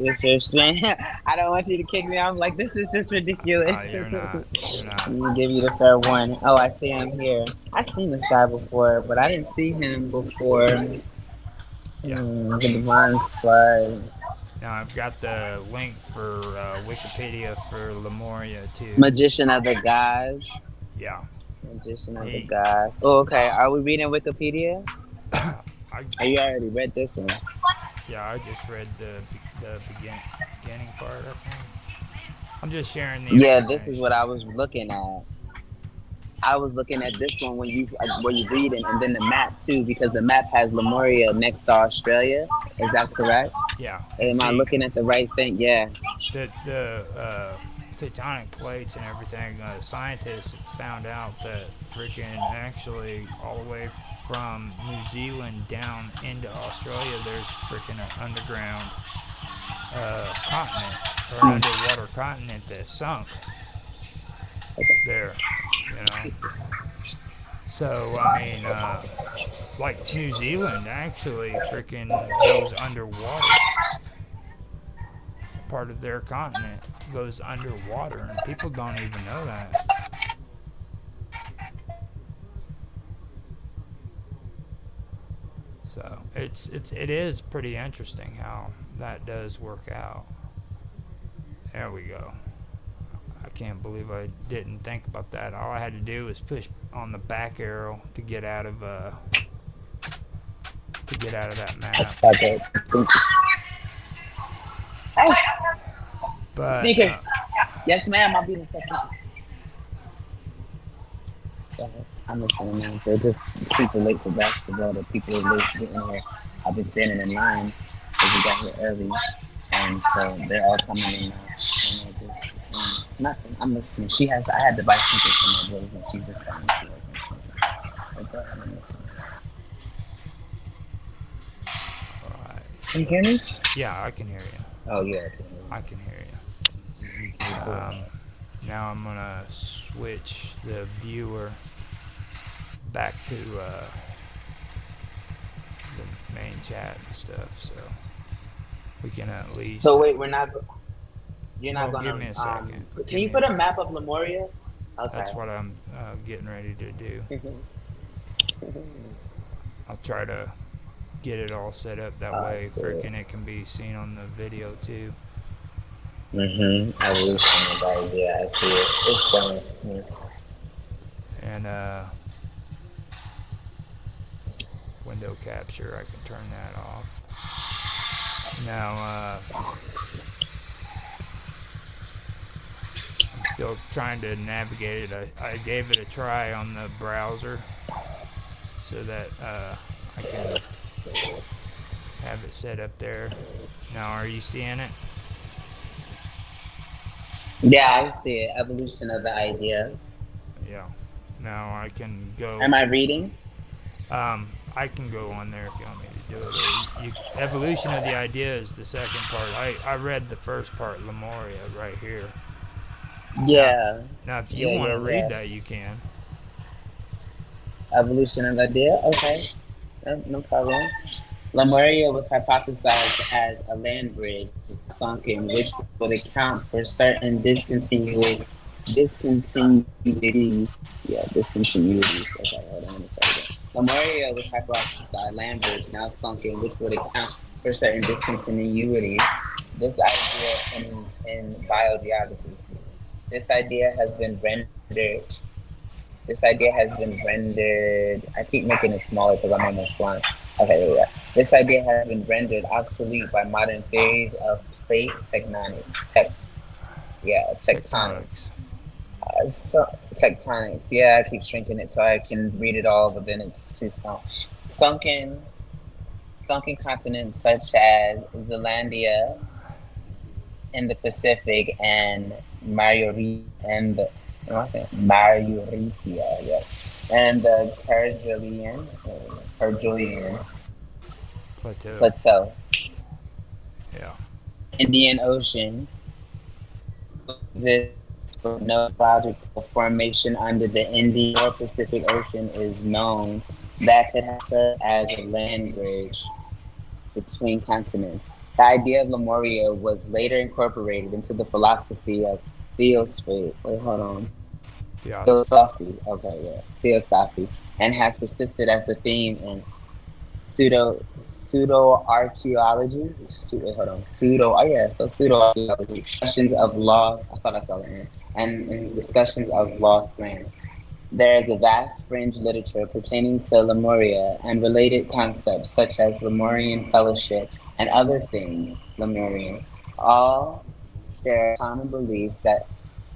your strength. I don't want you to kick me. I'm like, this is just ridiculous. You're not. You're not. Let me give you the fair one. Oh, I see him here. I've seen this guy before, but I didn't see him before. Yeah. The Divine Scribe. Now I've got the link for Wikipedia for Lemuria too. Magician of the Gods. Yeah. Magician of the He. Gods. Oh, okay. Are we reading Wikipedia? I. Oh, you already read this one. Yeah. I just read the beginning part. I think. I'm just sharing the Yeah, this is what information. I was looking at. I was looking at this one when you where you reading, and then the map too, because the map has Lemuria next to Australia. Is that correct? Yeah. And Am I see, looking at the right thing? Yeah. the tectonic plates and everything. Scientists have found out that freaking actually all the way from New Zealand down into Australia, there's freaking an underground continent or an Hmm. underwater continent that sunk there. You know. So I mean, like New Zealand actually freaking goes underwater. Part of their continent goes underwater, and people don't even know that. So it is pretty interesting how that does work out. There we go. I can't believe I didn't think about that. All I had to do was push on the back arrow to get out of that map. Okay. Hey, But sneakers. Yes, ma'am. I'll be in a second. Go ahead. I'm listening now. So just super late for basketball. The people are late getting here. I've been standing in line because we got here early, and so they're all coming in now. And I just, nothing. I'm listening. She has. I had to buy something for my boys, and she's just telling me she wasn't listening. But go ahead. I'm listening. all right, Can you so hear me? yeah, I can hear you. Oh yeah. I can hear you. Okay. Now I'm gonna switch the viewer back to the main chat and stuff, so we can at least. So wait, we're not. You're not Well, give gonna. me a second. Can Give you me. put a map of Lemuria? Okay. That's what I'm getting ready to do. I'll try to get it all set up that I way, see. freaking it can be seen on the video too. Evolution of the idea. I see it. It's showing. And window capture, I can turn that off. Now I'm still trying to navigate it. I gave it a try on the browser so that I can have it set up there. Now, are you seeing it? Yeah, I see it. Evolution of the idea. Yeah. Now I can go. Am I reading? I can go on there if you want me to do it. Or evolution of the idea is the second part. I read the first part, Lemuria, right here. Now, Yeah. now if you Yeah, want yeah, to read yeah. that, you can. Evolution of the idea. Okay. No problem. Lemuria was hypothesized as a land bridge sunken, which would account for certain discontinuities. Yeah, discontinuities. Okay, hold on a second. Lemuria was hypothesized land bridge now sunken, which would account for certain discontinuities. This idea in biogeography. This idea has been rendered. This idea has been rendered. I keep making it smaller because I'm almost blind. Okay, there we go. This idea has been rendered obsolete by modern theories of plate tectonics. Tectonics. Tectonics. Yeah, I keep shrinking it so I can read it all, but then it's too small. Sunken, sunken continents such as Zealandia in the Pacific and Mauritia, yeah, and the Kerguelen Plateau. Plateau, Yeah. Indian Ocean exists with no geological formation under the Indian or Pacific Ocean is known that could have served as a land bridge between continents. The idea of Lemuria was later incorporated into the philosophy of theosophy. Wait, hold on. Theosophy. Theosophy. Okay, yeah, theosophy, and has persisted as the theme in pseudo archaeology. Wait, hold on. Pseudo. Oh yeah, so pseudo archaeology. Discussions of lost. I thought I saw it and discussions of lost lands. There is a vast fringe literature pertaining to Lemuria and related concepts such as Lemurian fellowship and other things Lemurian. All share a common belief that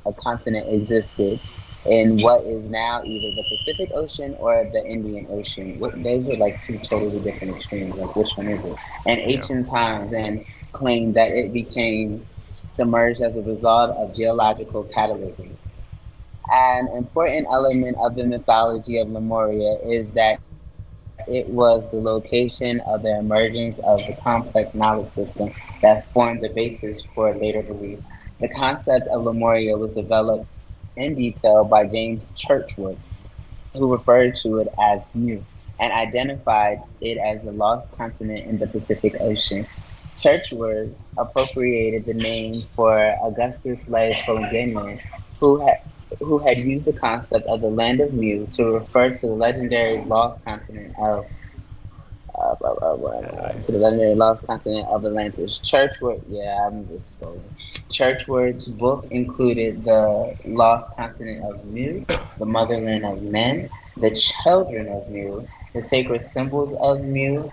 a continent existed in what is now either the Pacific Ocean or the Indian Ocean. Those are like two totally different extremes. Like, which one is it? In Yeah. ancient times, and claimed that it became submerged as a result of geological catalysm. An important element of the mythology of Lemuria is that it was the location of the emergence of the complex knowledge system that formed the basis for later beliefs. The concept of Lemuria was developed in detail by James Churchward, who referred to it as Mu and identified it as a lost continent in the Pacific Ocean. Churchward appropriated the name for Augustus slave Polygamous, who had who had used the concept of the land of Mu to refer to the legendary lost continent of to the Atlantis. legendary lost continent of Atlantis. Churchward, yeah, I'm just scrolling. Churchward's book included the lost continent of Mu, the motherland of men, the children of Mu, the sacred symbols of Mu,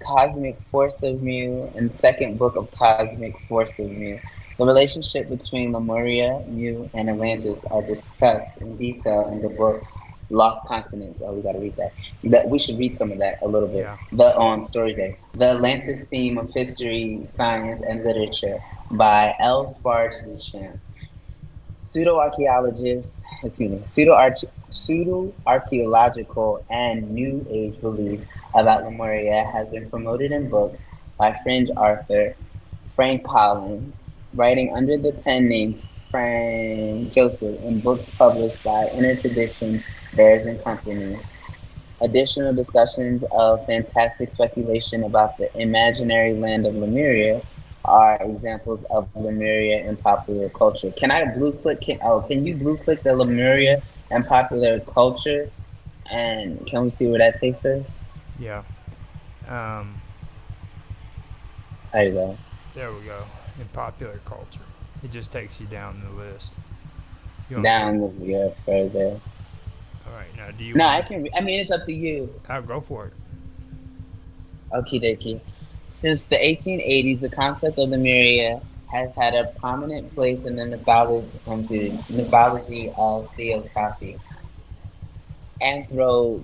cosmic force of Mu, and second book of cosmic force of Mu. The relationship between Lemuria, Mu, and Atlantis are discussed in detail in the book Lost Continents. Oh, we gotta read that. That we should read some of that a little bit. Yeah. The on Story Day, the Atlantis theme of history, science, and literature by L. Sparge Duchamp. Pseudo archaeologists, excuse me, pseudo archaeological and New Age beliefs about Lemuria have been promoted in books by fringe author Frank Collins, writing under the pen name Frank Joseph in books published by Inner Tradition, Bears and Company. Additional discussions of fantastic speculation about the imaginary land of Lemuria are examples of Lemuria in popular culture. Can I blue click? Can you blue click the Lemuria and popular culture? And can we see where that takes us? Yeah. Um, There you go. there we go. In popular culture, it just takes you down the list. You want me to? Down the further. All right. Now, do you No, want I to? can. I mean, it's up to you. I'll go for it. Okie dokie. Since the 1880s, the concept of Lemuria has had a prominent place in the mythology of theosophy, anthro,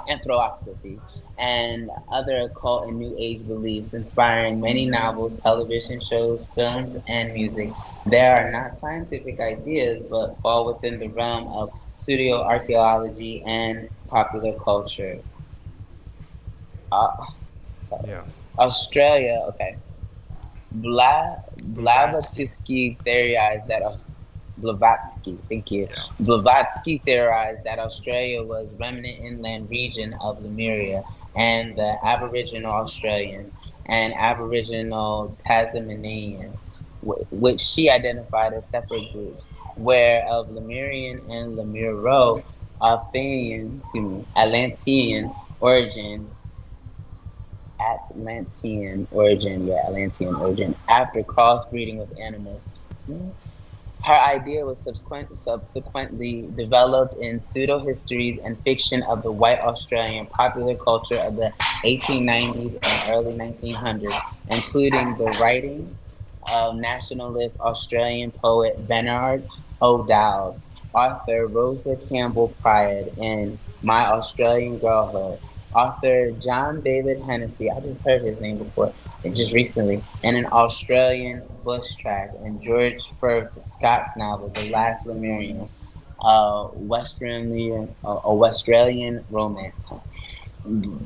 anthroposophy, and other occult and New Age beliefs, inspiring many novels, television shows, films, and music. There are not scientific ideas, but fall within the realm of studio archaeology and popular culture. Uh, Yeah. Australia, okay. Blavatsky. Blavatsky theorized that Blavatsky, thank you. Yeah. Blavatsky theorized that Australia was remnant inland region of Lemuria and the Aboriginal Australians and Aboriginal Tasmanians, which she identified as separate groups, where of Lemurian and Lemuro Atlantean origin Atlantean origin after crossbreeding with animals. Her idea was subsequently developed in pseudo histories and fiction of the white Australian popular culture of the 1890s and early 1900s, including the writing of nationalist Australian poet Bernard O'Dowd, author Rosa Campbell Pryor in My Australian Girlhood, author John David Hennessy, I just heard his name before, just recently, and an Australian bush track, and George Firth Scott's novel, The Last Lemurian, a Westralian romance,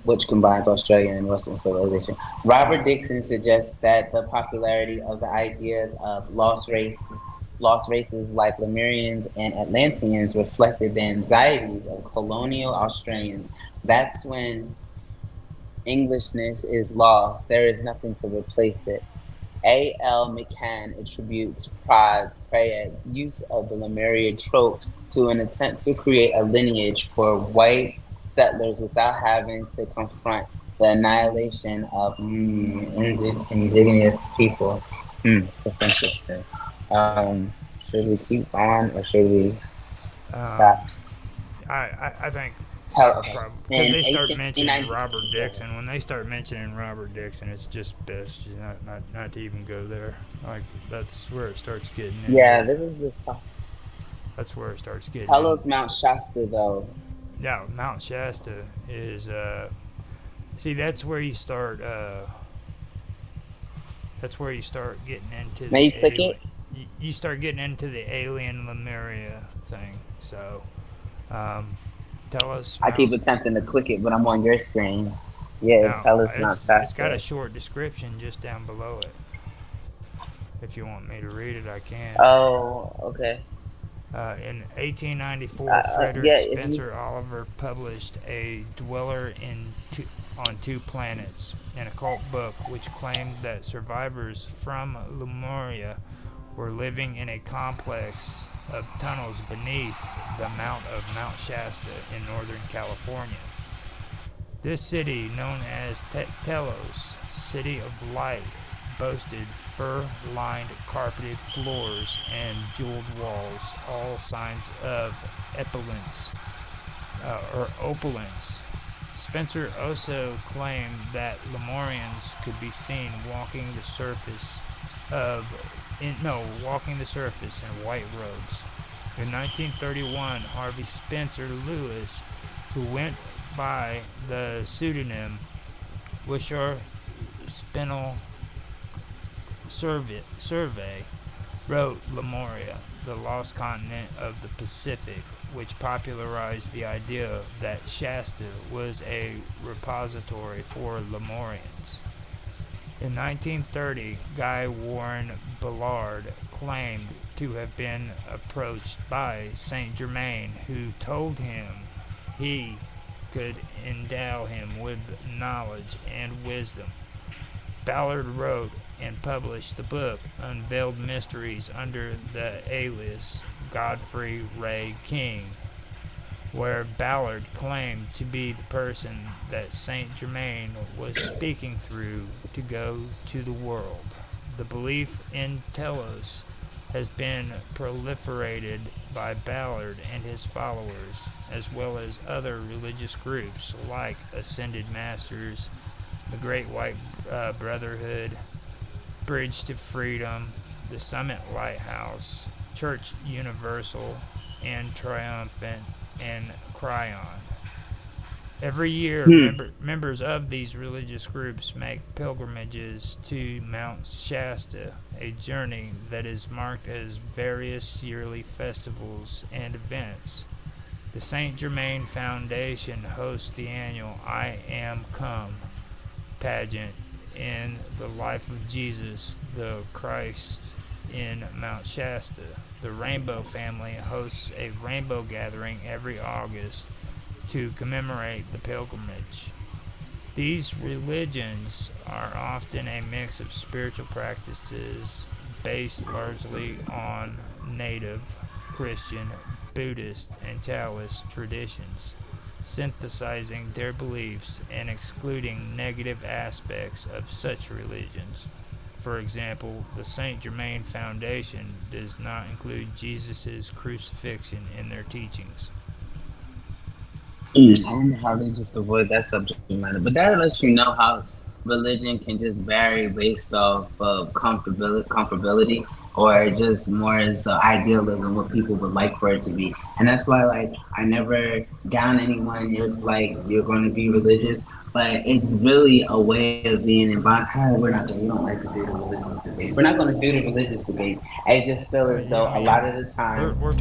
which combines Australian and Western civilization. Robert Dixon suggests that the popularity of the ideas of Lost races like Lemurians and Atlanteans reflected the anxieties of colonial Australians. That's when Englishness is lost. There is nothing to replace it. A. L. McCann attributes Praed's use of the Lemuria trope to an attempt to create a lineage for white settlers without having to confront the annihilation of indigenous people. That's interesting. Should we keep on or should we stop? Um, I think Okay. probably because In they start mentioning 1890, Robert Dixon. When they start mentioning Robert Dixon, it's just best not to even go there. Like that's where it starts getting yeah, into. this is this tough. That's where it starts getting Tell in. us Mount Shasta though. Now Mount Shasta is see that's where you start getting into May the you click alien. it? You start getting into the alien Lemuria thing. So um, tell us I keep Mount. attempting to click it, but I'm on your screen. Yeah, Now tell us Mount it's got a Shasta. short description just down below it. If you want me to read it, I can. Oh, okay. In 1894, Frederick Yeah, if you. Spencer Oliver published A Dweller on Two Planets, an occult book which claimed that survivors from Lemuria were living in a complex of tunnels beneath the mount of Mount Shasta in Northern California. This city, known as Telos, City of Light, boasted fur-lined carpeted floors and jeweled walls, all signs of opulence. Spencer also claimed that Lemurians could be seen walking the surface in white robes. In 1931, Harvey Spencer Lewis, who went by the pseudonym Wishar Spinel Survey, wrote Lemuria, the lost continent of the Pacific, which popularized the idea that Shasta was a repository for Lemurians. In 1930, Guy Warren Ballard claimed to have been approached by Saint Germain, who told him he could endow him with knowledge and wisdom. Ballard wrote and published the book Unveiled Mysteries under the alias Godfrey Ray King, where Ballard claimed to be the person that Saint Germain was speaking through to go to the world. The belief in Telos has been proliferated by Ballard and his followers, as well as other religious groups like Ascended Masters, the Great White Brotherhood, Bridge to Freedom, the Summit Lighthouse, Church Universal, and Triumphant, and Cryon. Every year, members of these religious groups make pilgrimages to Mount Shasta, a journey that is marked as various yearly festivals and events. The Saint Germain Foundation hosts the annual I Am Come pageant in the life of Jesus the Christ in Mount Shasta. The Rainbow family hosts a rainbow gathering every August to commemorate the pilgrimage. These religions are often a mix of spiritual practices based largely on native Christian, Buddhist, and Taoist traditions, synthesizing their beliefs and excluding negative aspects of such religions. For example, the Saint Germain Foundation does not include Jesus' crucifixion in their teachings. I don't know how they just avoid that subject matter, but that lets you know how religion can just vary based off of comfortability, or just more as idealism, what people would like for it to be. And that's why, like, I never down anyone if like you're going to be religious, but it's really a way of being in bond. We don't like to do the religious debate. We're not going to do the religious debate. I just feel as though a Yeah, lot of the times we're